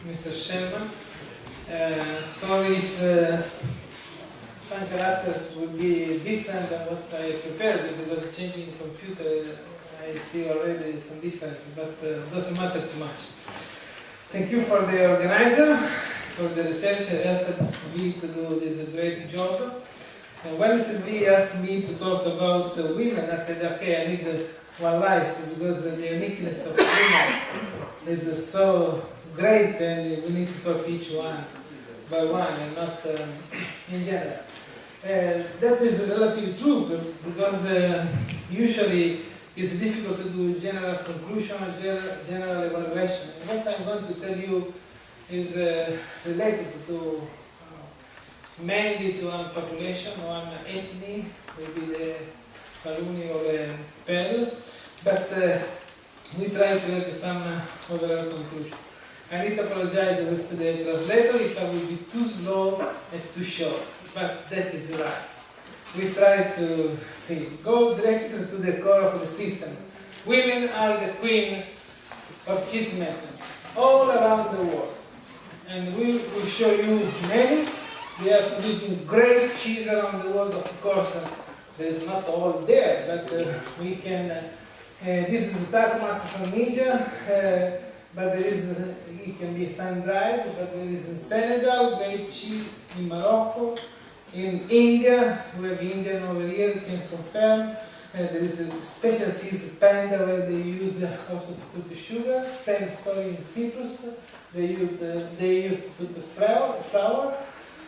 Mr. Sherman. Sorry if some characters would be different than what I prepared, because changing computer, I see already some difference, but doesn't matter too much. Thank you for the organizer, for the researcher helped me to do this great job. And when Sylvie asked me to talk about women, I said, okay, I need one life, because the uniqueness of women is so great, and we need to talk each one by one and not in general. That is relatively true, because usually it's difficult to do general conclusion or general evaluation. And what I'm going to tell you is related to mainly to one population, one ethnic, maybe the Faluni or the Pel, but we try to have some overall conclusion. I need to apologize with the translator if I will be too slow and too short, but that is right. We try to go directly to the core of the system. Women are the queen of cheese making all around the world, and we will show you many. We are producing great cheese around the world. Of course, there is not all there, but we can. This is Tacomat from Niger. But there is, it can be sun-dried, but there is in Senegal, great cheese in Morocco, in India, we have Indian over here, can confirm. There is a special cheese, Panda, where they use also to put the sugar. Same story in Cyprus, they used to put the flour.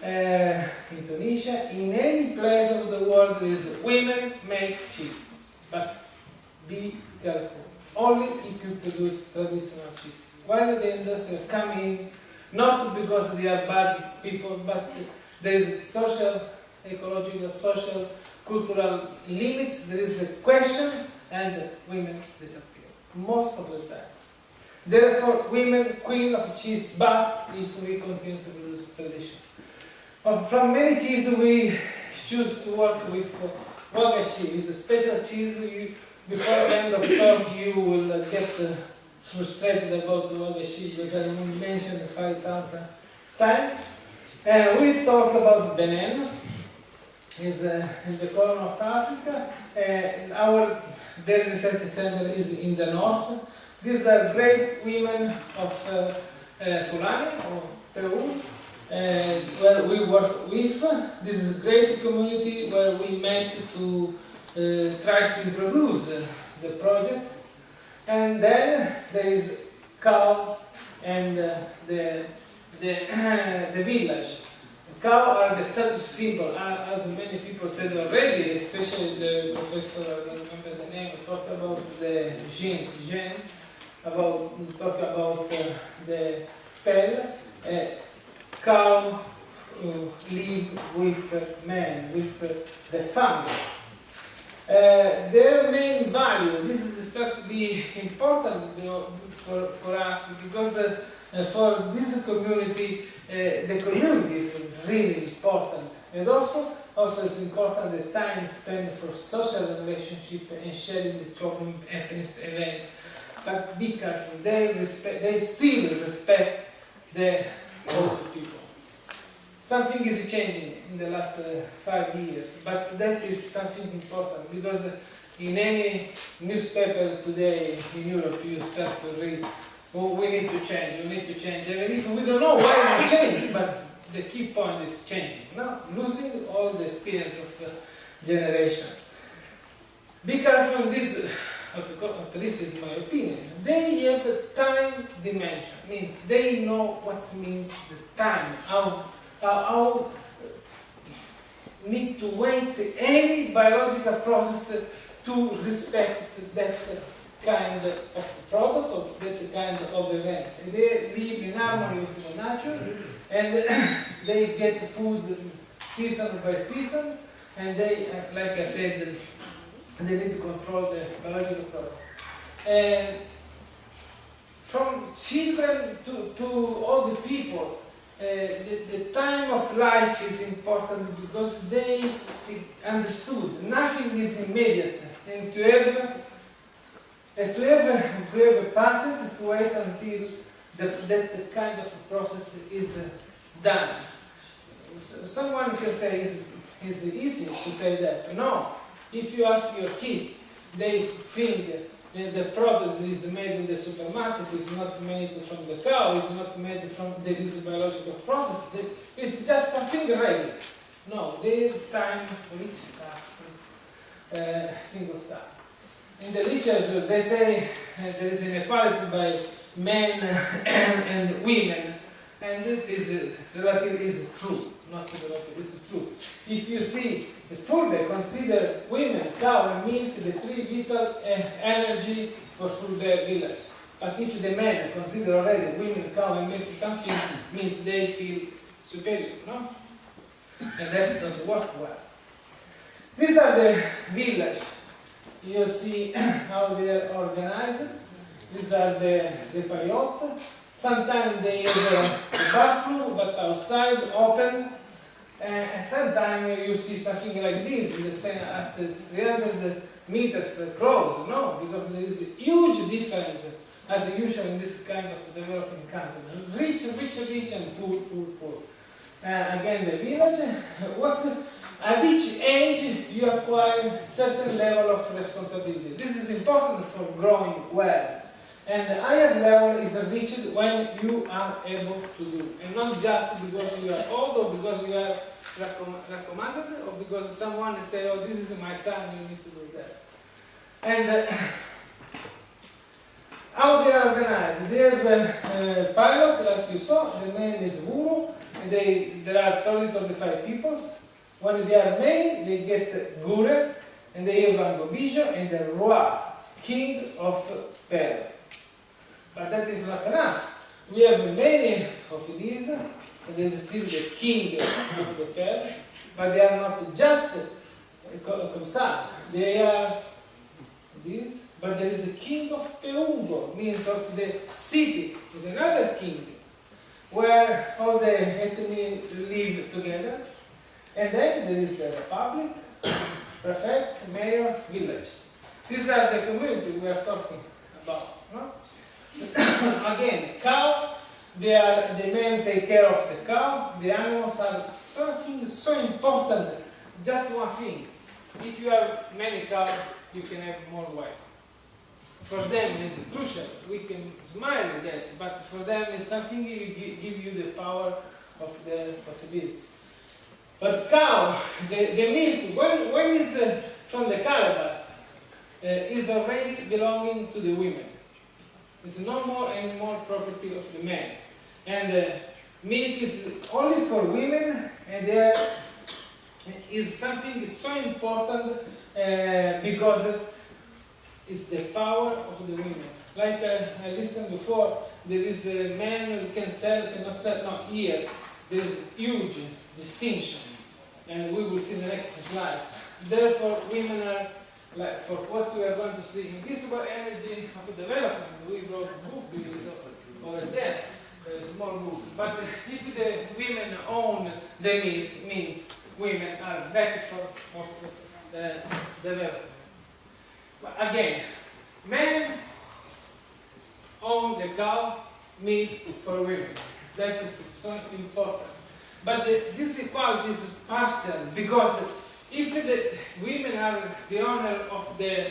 In Tunisia, in any place of the world, there is women make cheese, but be careful. Only if you produce traditional cheese. When the industry come in, not because they are bad people, but there is social, ecological, social, cultural limits. There is a question, and women disappear most of the time. Therefore, women, queen of cheese, but if we continue to produce tradition. From many cheese, we choose to work with wagashi. It's a special cheese. Before the end of the talk, you will get frustrated about the wagashi, because I will mention 5,000 times. We talk about Benin. It's in the corner of Africa. Our dairy research center is in the north. These are great women of Fulani or Peru, where we work with. This is a great community where we met to try to introduce the project. And then there is cow and the village. Cow are the status symbol, as many people said already, especially the professor, I don't remember the name, talked about the gene, talk about the pel. Cow live with men, with the family. Their main value, this is start to be important for us, because for this community, the community is really important, and also it's important the time spent for social relationship and sharing the common ethnic events. But be careful, they still respect the old people. Something is changing in the last 5 years, but that is something important, because in any newspaper today in Europe you start to read, oh, we need to change, even if we don't know why we change, but the key point is changing, no? Losing all the experience of generation. Be careful in this, at least is my opinion. They have a time dimension, means they know what means the time, how need to wait any biological process to respect that kind of product, of that kind of event. And they live in harmony with the nature, and they get food season by season, and they, like I said, they need to control the biological process. And from children to all the people, the time of life is important, because they understood nothing is immediate, and to have a patience to wait until that kind of process is done. Someone can say it's easy to say that. No, if you ask your kids, they think the product is made in the supermarket, is not made from the cow, is not made from this biological process, it's just something ready. No, they have time for each stuff, for each single stuff. In the literature, they say there is inequality by men and women, and it is relative, is true, not relative, it's true. If you see the food, they consider women, cow and milk the three vital energy for food village. But if the men consider already women, cow and milk something, means they feel superior, no? And that doesn't work well. These are the village. You see how they are organized. These are the pariot. Sometimes they have the bathroom, but outside, open. And sometimes you see something like this in the center at 300 meters close. No, because there is a huge difference, as usual in this kind of developing countries. Rich, and poor. Again, the village. At each age, you acquire certain level of responsibility. This is important for growing well. And the higher level is reached when you are able to do. And not just because you are old or because you are recommended or because someone says, oh, this is my son, you need to do that. And how they are organized? They have a pilot, like you saw, the name is Guru, and there are 30-35 peoples. When they are many, they get Gure, and they have Angobijo and the Roi, king of Pearl. But that is not enough. We have many of these, and there is still the king of the Pearl, but they are not just Komsa. They are these, but there is a king of Peungo, means of the city, is another king, where all the ethnies live together. And then there is the republic, prefect, mayor, village. These are the community we are talking about. No? Again, cow, the men take care of the cow. The animals are something so important. Just one thing. If you have many cows, you can have more wives. For them, it's crucial. We can smile at that, but for them, it's something that give you the power of the possibility. But cow, the milk, when is from the calabash, is already belonging to the women. It's no more anymore property of the men. And milk is only for women, and there is something so important because it's the power of the women. Like I listened before, there is a man who can sell, cannot sell, not here. There is huge distinction, and we will see in the next slides. Therefore, women are, like for what we are going to see, invisible energy of development. We wrote a book over there, a small book. But if the women own the milk, means women are vector of the development. But again, men own the cow, milk for women. That is so important. But this equality is partial, because if the women are the owner of the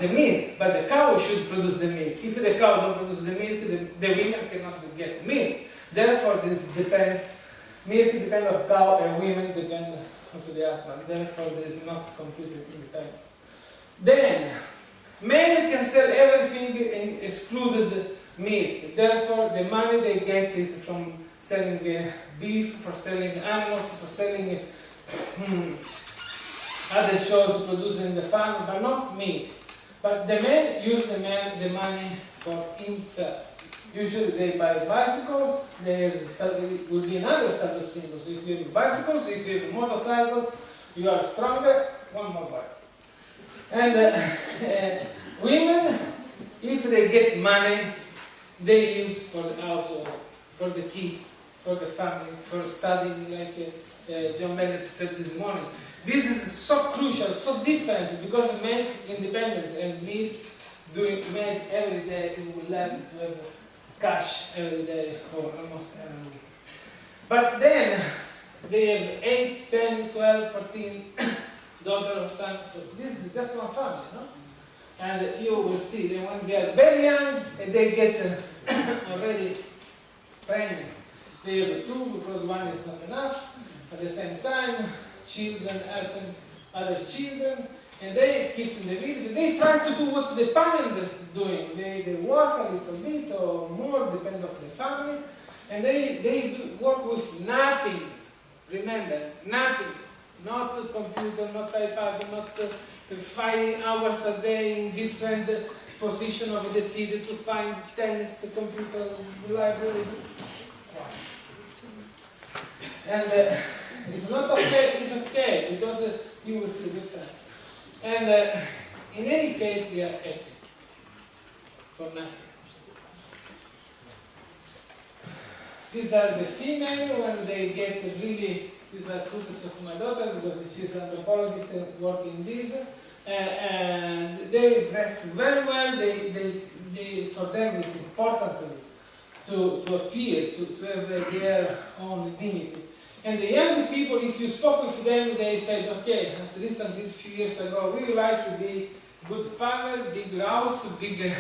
milk, but the cow should produce the milk. If the cow don't produce the milk, the women cannot get milk. Therefore, this depends. Milk depends on cow, and women depend on the husband. Therefore, there is not complete independence. Then, men can sell everything excluded milk. Therefore, the money they get is from selling beef, for selling animals, for selling other shows produced in the farm, but not milk. But the men use the money for himself. Usually they buy bicycles. There will be another status symbol. So if you have bicycles, if you have motorcycles, you are stronger. One more bike. And women, if they get money, they use for the household, for the kids, for the family, for studying, like John Bennett said this morning. This is so crucial, so different, because men independence and need doing men every day, you will learn to have cash every day or almost every week. But then they have 8, 10, 12, 14 daughter or son. So this is just one family, no? And you will see that when they are very young and they get already pregnant, they have two because one is not enough. At the same time, children helping other children, and they, kids in the village, they try to do what the parents doing. They work a little bit or more, depending on the family, and they work with nothing. Remember, nothing. Not a computer, not iPad, not 5 hours a day in different position of the city to find tennis, computer, library. And it's not okay, it's okay, because you will see different. And in any case, they are happy for nothing. These are the female when they get really. These are photos of my daughter because she's an anthropologist and working in this. And they dress very well. They for them it's important to appear, to have their own dignity. And the younger people, if you spoke with them, they said, okay, at least until a few years ago, we would like to be good farmers, big house, big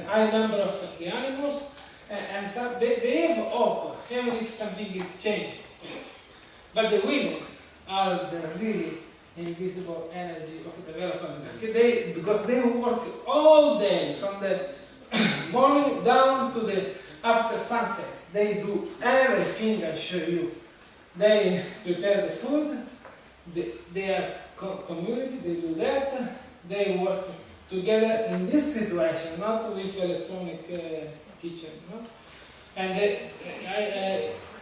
high number of the animals, and so they have hope, even if something is changing. But the women are the really invisible energy of development. Because they work all day, from the morning down to the after sunset. They do everything I show you. They prepare the food, they are community, they do that, they work together in this situation, not with electronic kitchen. No? And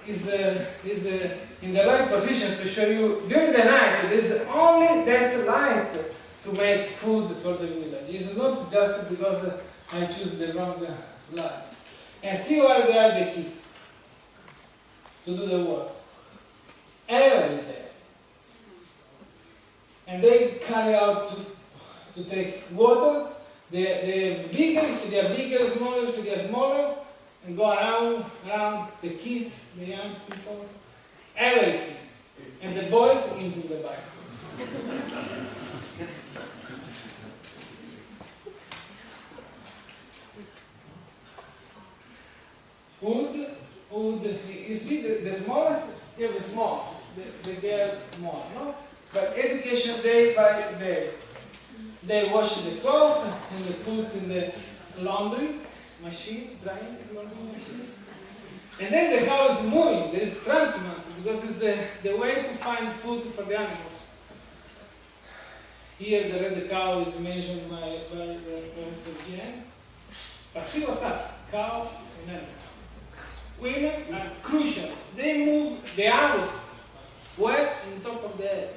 is in the right position to show you during the night. It is only that light to make food for the village. It's not just because I choose the wrong slides. And see where they are the kids to do the work. Every day. And they carry out to take water. They're bigger, if they are bigger, smaller, if they are smaller, and go around the kids, the young people, everything. And the boys into the bicycle. Wood, you see the smallest, yeah, the small, the girl more, no? But education day by day. They wash the clothes and they put in the laundry machine, drying laundry machine. And then the cow is moving, there is transhumance, because it's the way to find food for the animals. Here the red cow is mentioned by Professor Jen. But see what's up, cow and animal. Women are crucial. They move the house wet on top of the head.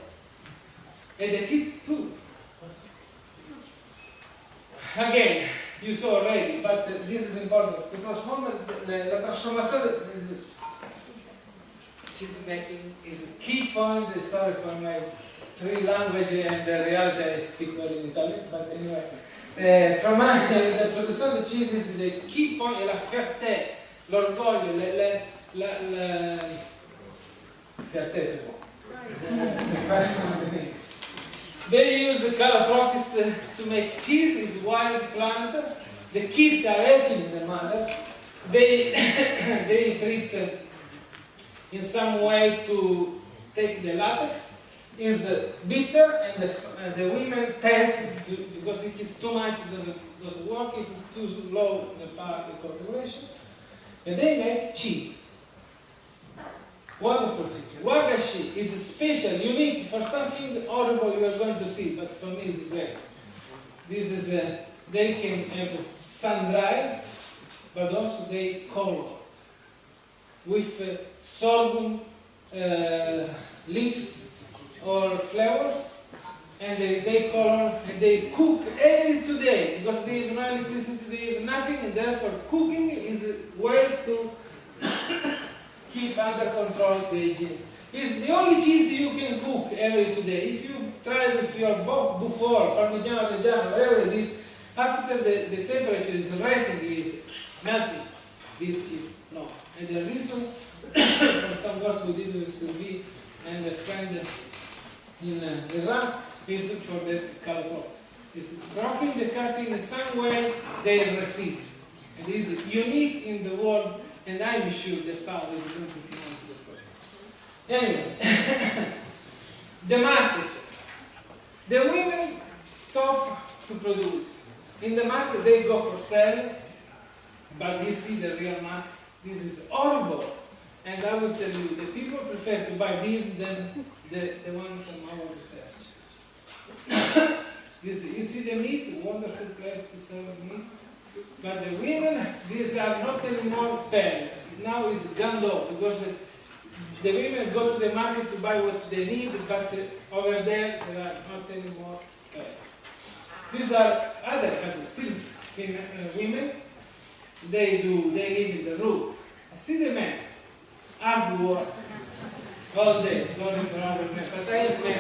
And the kids too. Again, you saw already, but this is important. La trasformazione she's making is a key point. Sorry for my three languages and the reality I speak only in Italian, but anyway. La produzione di cheese is the key point, è la fierté, l'orgoglio, la fierté se può. They use calotropis to make cheese, it's wild plant. The kids are helping the mothers. They treat in some way to take the latex. It's bitter, and the women test because if it's too much, it doesn't work. If it's too low, the coagulation. And they make cheese. Wonderful cheese. Wagashi is special, unique for something horrible you are going to see, but for me it's great. This is they can have sun dry, but also they color with sorghum leaves or flowers, and they color and they cook every 2 days because they have no electricity, they have nothing, and therefore cooking is a way to keep under control the aging. It's the only cheese you can cook every 2 days. If you try with your before, Parmigiano Reggiano, whatever it is, after the temperature is rising, is melting. this is no. And the reason from some work we did with Sylvie and a friend in Iran is for the color purpose. It's rocking the casting in some way they resist. It is unique in the world, and I'm sure the father is going to finance the project. Anyway, the market. The women stop to produce. In the market they go for selling, but you see the real market. This is horrible. And I will tell you, the people prefer to buy this than the one from our research. You see the meat, wonderful place to sell meat. But the women, these are not anymore pen. Now it's gando, because the women go to the market to buy what they need, but over there are not anymore pen. These are other countries, still women. They live in the root. See the men, hard work, all day. Sorry for our men, but I make them.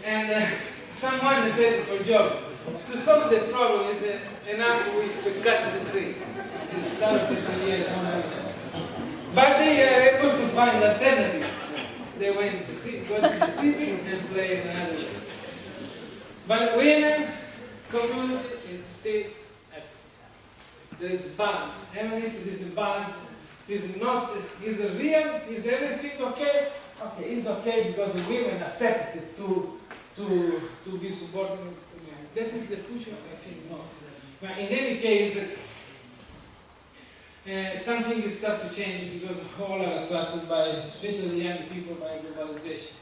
And someone said for job, to solve the problem is enough we cut the tree. But they are able to find alternative. They went to go to the city and play another way. But women community is still happy. There is balance. Even if this balance is not is real, is everything okay? Okay, it's okay because the women accept it to be subordinate to men. That is the future, I think, no. But in any case, something is starting to change because all are attracted by, especially the young people, by globalization.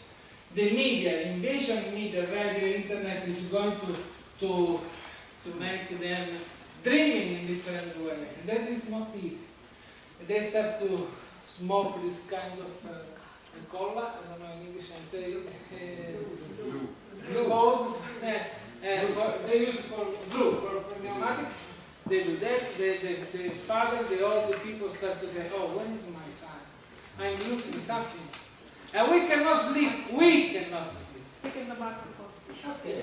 The media, invasion media, radio, internet is going to make them dreaming in different ways. And that is not easy. They start to smoke this kind of cola, I don't know in English I say blue gold, they use for blue, for pneumatic. They do that, the father, the older people start to say, oh, where is my son? I'm losing something. And we cannot sleep, we cannot sleep. Take in the microphone. Okay.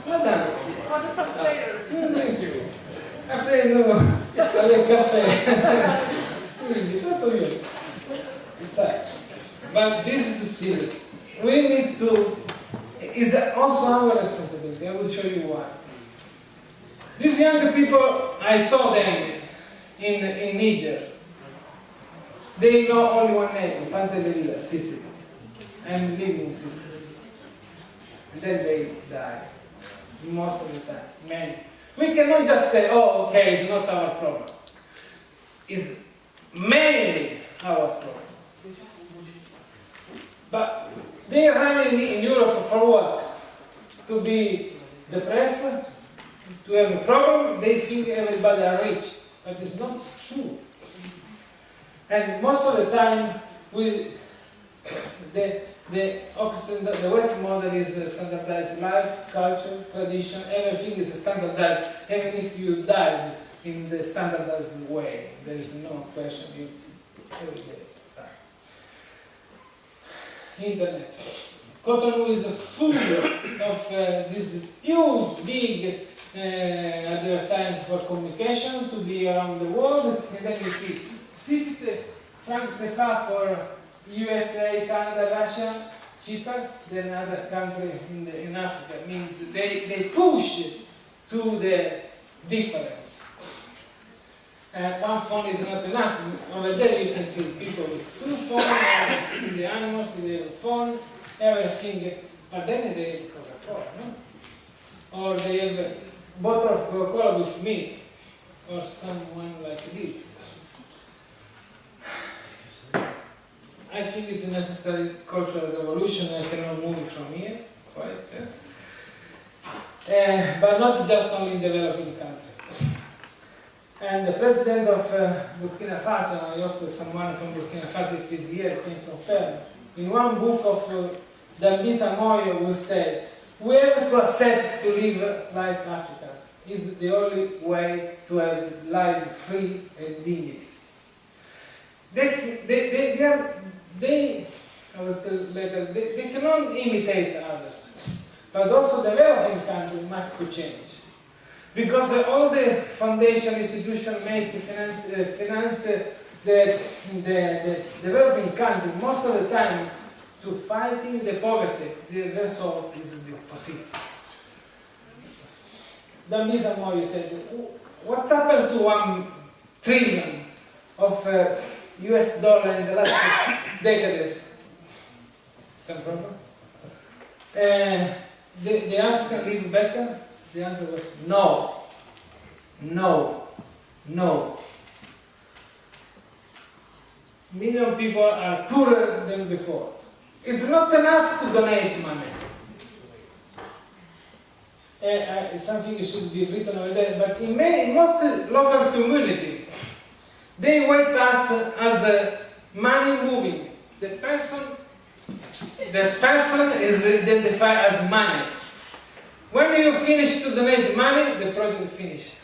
Well done. For the translators. Thank you. Caffè, caffè. Quindi, tutto io. But this is serious. We need to, it's also our responsibility. I will show you why. These young people, I saw them in Niger. They know only one name, Pantelleria, Sicily. I'm living in Sicily. And then they die. Most of the time. Many. We cannot just say, oh, okay, it's not our problem. It's mainly our problem. But they run in Europe for what? To be depressed, to have a problem. They think everybody are rich, but it's not true. And most of the time, the Western model is standardized life, culture, tradition. Everything is standardized, even if you die in the standardized way. There is no question. Every day. Internet. Cotonou is full of this huge, big advertising for communication to be around the world, and then you see 50 francs CFA for USA, Canada, Russia, cheaper than other countries in Africa. It means they push to the difference. One phone is not enough. Over there you can see people with two phones, in the animals, they have phones, everything. But then they have Coca-Cola, no? Or they have a bottle of Coca-Cola with milk, or someone like this. I think it's a necessary cultural revolution. I cannot move it from here, quite. But not just only in developing countries. And the president of Burkina Faso, I hope someone from Burkina Faso, if he's here, can confirm. In one book of Dambisa Moyo will say, we have to accept to live like Africans. It's the only way to have life free and dignity. I will tell later, they cannot imitate others. But also developing countries must change. Because all the foundation institutions make finance the developing country most of the time to fighting the poverty. The result is the opposite. The reason why you said, what's happened to 1 trillion of US dollar in the last decades? Some problem? The African live better? The answer was no. No. No. Million people are poorer than before. It's not enough to donate money. It's something that should be written over there, but in most local community, they wait us as a money moving. The person is identified as money. When you finish to donate money, the project finish.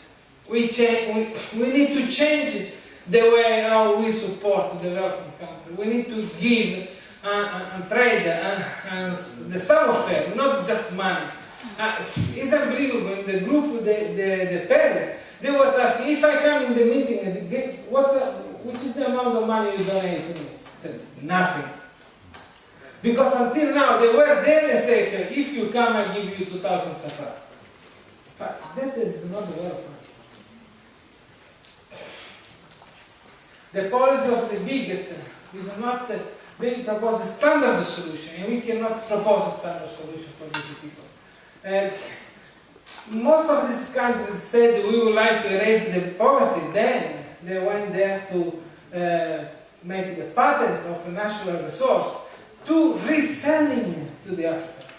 We need to change the way how we support the developing country. We need to give and trade the savoir-faire, not just money. It's unbelievable. In the group, the parent, they was asking, if I come in the meeting, which is the amount of money you donate to me? I said, nothing. Because until now, they were there and said, if you come, I give you 2,000 safar. But that is not development. The policy of the biggest is not that they propose a standard solution, and we cannot propose a standard solution for these people. Most of these countries said we would like to erase the poverty, then they went there to make the patents of a natural resource to reselling to the Africans.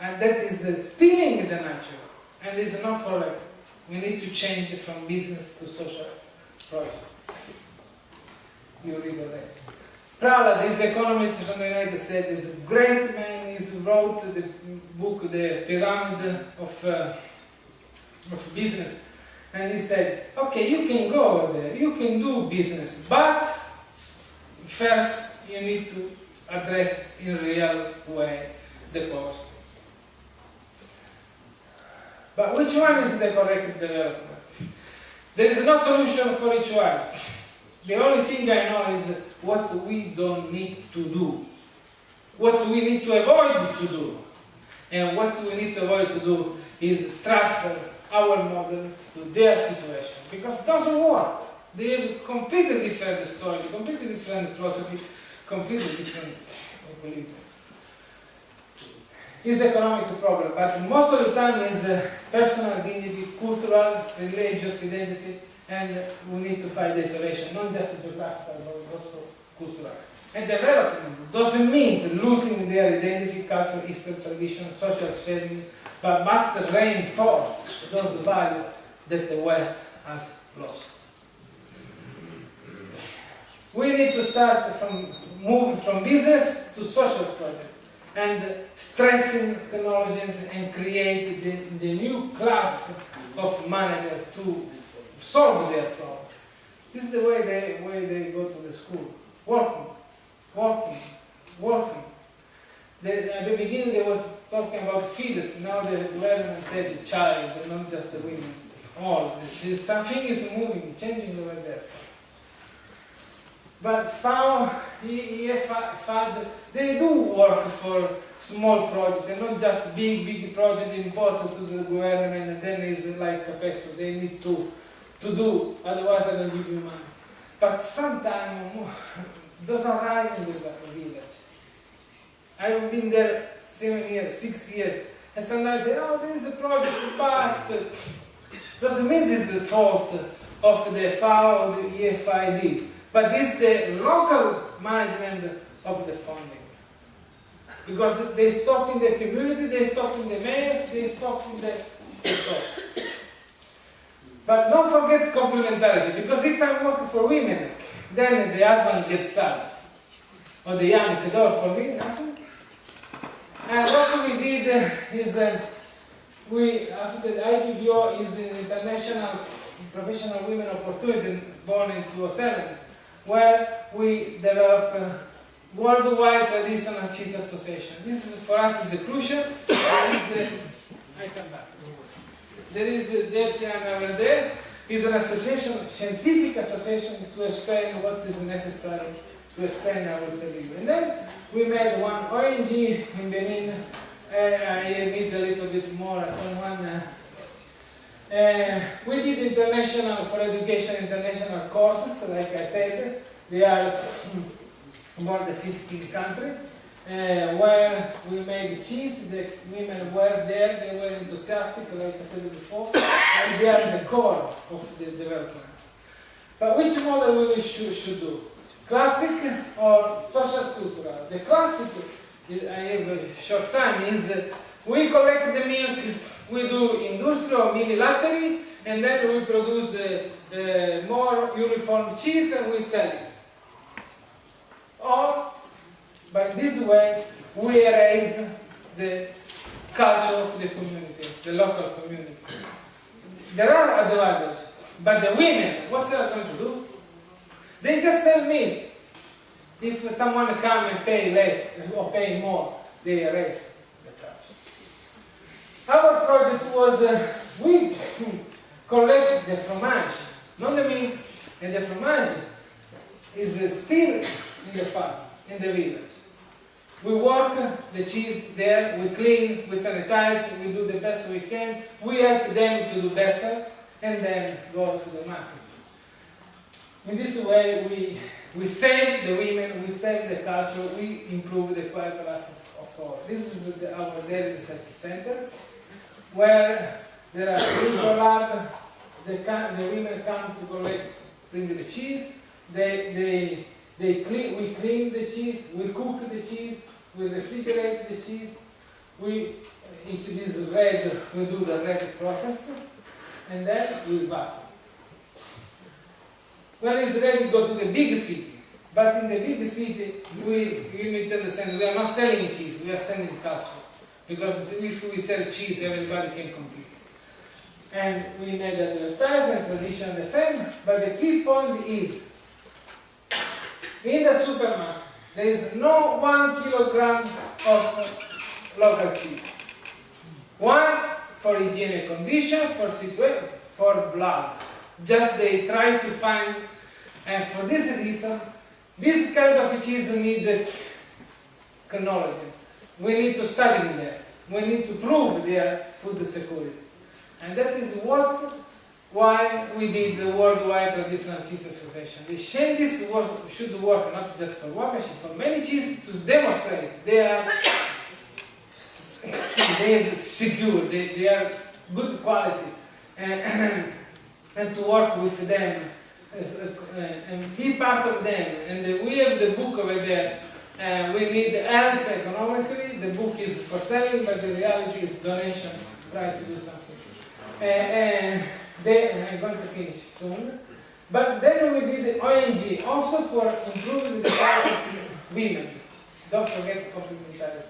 And that is stealing the nature, and is not correct. We need to change it from business to social project. You read it. Prala, this economist from the United States, is a great man. He wrote the book, The Pyramid of Business. And he said, okay, you can go over there, you can do business, but first you need to address in a real way the poverty. But which one is the correct development? There is no solution for each one. The only thing I know is what we don't need to do, what we need to avoid to do. And what we need to avoid to do is transfer our model to their situation. Because it doesn't work. They have completely different story, completely different philosophy, completely different equilibrium. It's an economic problem, but most of the time it's personal dignity, cultural, religious identity, and we need to fight isolation, not just geographical, but also cultural. And development doesn't mean losing their identity, culture, history, tradition, social sharing, but must reinforce those values that the West has lost. We need to start from moving from business to social project and stressing technologies and create the new class of managers to solve their problem. This is the way they go to the school. Working. At the beginning they was talking about fetus, now the government said the child, not just the women. All. Something is moving, changing over there. But FAO, they do work for small projects, and not just big projects imposed to the government and then it's like a peso. They need to do, otherwise I don't give you money. But sometimes it doesn't run in the village. I've been there 7 years, 6 years, and sometimes I say, oh, there is a project, but doesn't mean it's the fault of the FAO or the EFID. But it's the local management of the funding. Because they stop in the community, they stop in the mayor, they stop in the stop. But don't forget complementarity, because if I'm working for women, then the husband gets sad. Or the young said, oh, for me, nothing. And what we did is, after the IPWO is an international professional women opportunity born in 2007, where we develop a worldwide traditional cheese association. This is for us is a crucial. I come back. there is a Depian over there. It's an association, scientific association, to explain what is necessary to explain our television. And then we made one ONG in Benin. I need a little bit more. Someone. We did international for education, international courses. Like I said, they are more than 15 countries. Where we made cheese, the women were there, they were enthusiastic, like I said before, and they are the core of the development. But which model we should do? Classic or social cultural? The classic, I have a short time, is we collect the milk, we do industrial unilaterally, and then we produce more uniform cheese and we sell it. Or by this way, we erase the culture of the community, the local community. There are advantages, but the women, what they are going to do? They just sell milk. If someone come and pay less or pay more, they erase the culture. Our project was we collect the fromage, not the milk, and the fromage is still in the farm, in the village. We work the cheese there, we clean, we sanitize, we do the best we can, we help them to do better, and then go to the market. In this way, we save the women, we save the culture, we improve the quality of life of all. This is our daily research center, where there are people lab, the women come to collect, bring the cheese, we clean the cheese, we cook the cheese, we refrigerate the cheese, if it is red, we do the red process, and then we vacuum. When it's ready, go to the big city. But in the big city, you need to understand, we are not selling cheese, we are selling culture. Because if we sell cheese, everybody can compete. And we made advertising, tradition, and femme, but the key point is, in the supermarket, there is no 1 kilogram of local cheese. One for hygienic condition, for blood. Just they try to find, and for this reason, this kind of cheese need technology. We need to study that. We need to prove their food security. And that is why we did the Worldwide Traditional Cheese Association. The scientists should work not just for Wakashi, for many cheeses to demonstrate they are secure, they are good quality, and to work with them and be part of them. And we have the book over there. We need help economically. The book is for selling, but the reality is donation. Try to do something. I'm going to finish soon. But then we did the ONG, also for improving the quality of women. Don't forget complementarity.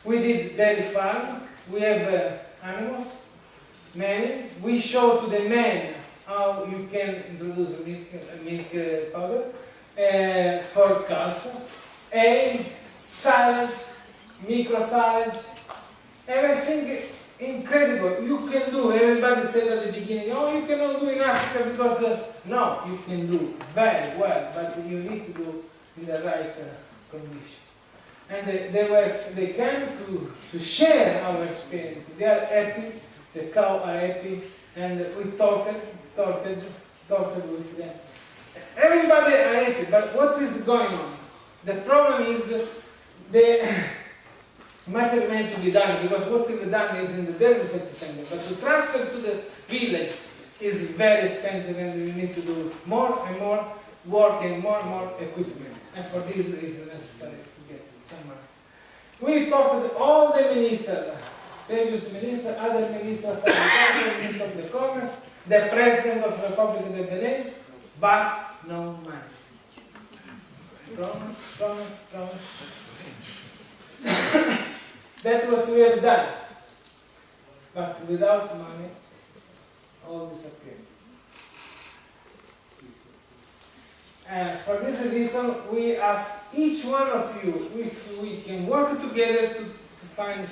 We did dairy farm. We have animals, many. We show to the men how you can introduce milk powder for culture. Silage, micro silage, everything incredible. You can do. Everybody said at the beginning, oh, you cannot do in Africa because no, you can do very well, but you need to do in the right condition. And they came to share our experience. They are happy. The cow are happy, and we talked with them. Everybody are happy, but what is going on? The problem is much remains to be done, because what's in the done is in the dairy research center. But to transfer to the village is very expensive, and we need to do more and more work and more equipment. And for this it is necessary to get some money. We talked to all the ministers, previous minister, other minister for the minister of the commerce, the president of the Republic of Benin, but no money. Promise. That was we have done. But without money, all disappeared. And for this reason, we ask each one of you if we can work together to find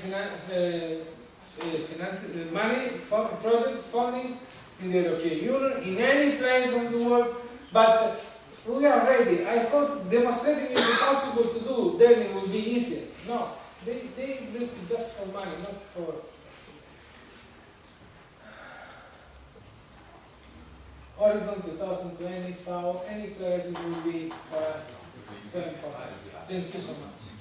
money for project funding in the European Union, in any place in the world, but we are ready. I thought demonstrating is possible to do, then it will be easier. No, they look just for money, not for... Horizon 2020, FAO, any place it will be for us so important. Thank you so much.